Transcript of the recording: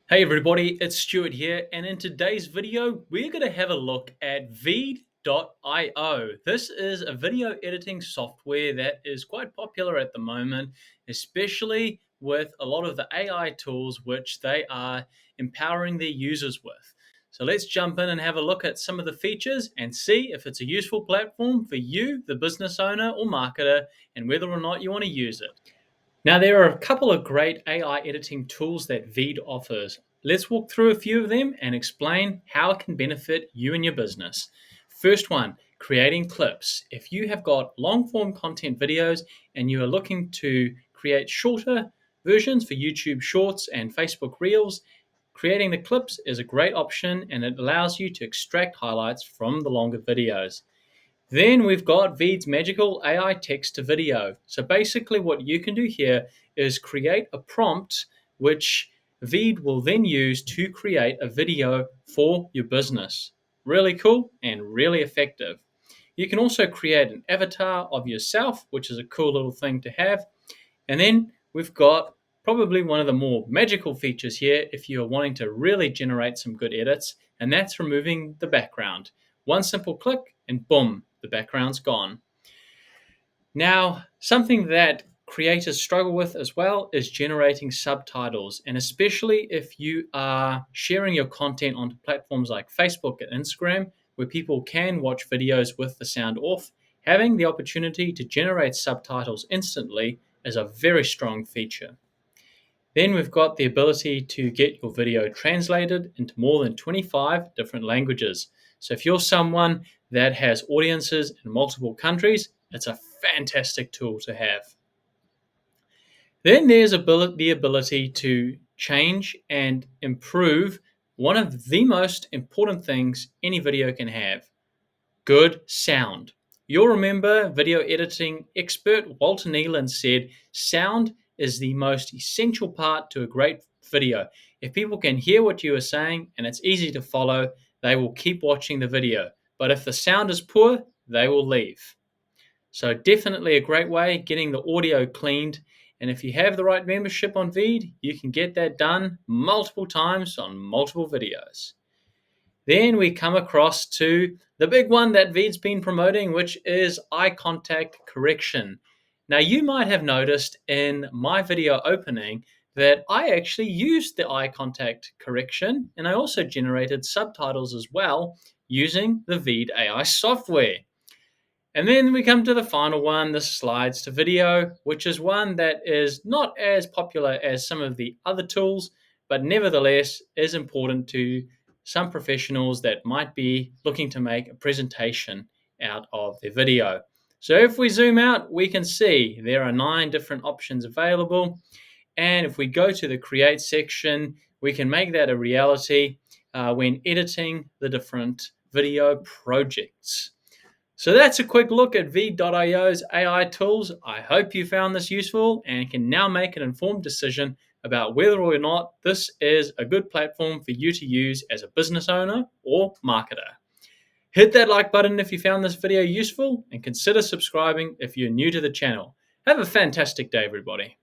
Hey everybody, it's Stuart here, and in today's video, we're going to have a look at Veed.io. This is a video editing software that is quite popular at the moment, especially with a lot of the AI tools which they are empowering their users with. So let's jump in and have a look at some of the features and see if it's a useful platform for you, the business owner or marketer, and whether or not you want to use it. Now, there are a couple of great AI editing tools that Veed offers. Let's walk through a few of them and explain how it can benefit you and your business. First one, creating clips. If you have got long form content videos and you are looking to create shorter versions for YouTube Shorts and Facebook Reels, creating the clips is a great option and it allows you to extract highlights from the longer videos. Then we've got Veed's magical AI text to video. So basically what you can do here is create a prompt which Veed will then use to create a video for your business. Really cool and really effective. You can also create an avatar of yourself, which is a cool little thing to have. And then we've got probably one of the more magical features here if you're wanting to really generate some good edits, and that's removing the background. One simple click and boom, the background's gone. Now, something that creators struggle with as well is generating subtitles, and especially if you are sharing your content onto platforms like Facebook and Instagram, where people can watch videos with the sound off, having the opportunity to generate subtitles instantly is a very strong feature. Then we've got the ability to get your video translated into more than 25 different languages. So if you're someone that has audiences in multiple countries, it's a fantastic tool to have. Then there's the ability to change and improve one of the most important things any video can have: good sound. You'll remember video editing expert Walter Nealon said, sound is the most essential part to a great video. If people can hear what you are saying and it's easy to follow, they will keep watching the video. But if the sound is poor, they will leave. So definitely a great way getting the audio cleaned. And if you have the right membership on Veed, you can get that done multiple times on multiple videos. Then we come across to the big one that Veed's been promoting, which is eye contact correction. Now, you might have noticed in my video opening that I actually used the eye contact correction, and I also generated subtitles as well using the Veed AI software. And then we come to the final one, the slides to video, which is one that is not as popular as some of the other tools, but nevertheless is important to some professionals that might be looking to make a presentation out of their video. So if we zoom out, we can see there are 9 different options available. And if we go to the create section, we can make that a reality when editing the different video projects. So that's a quick look at Veed.io's AI tools. I hope you found this useful and can now make an informed decision about whether or not this is a good platform for you to use as a business owner or marketer. Hit that like button if you found this video useful and consider subscribing if you're new to the channel. Have a fantastic day, everybody.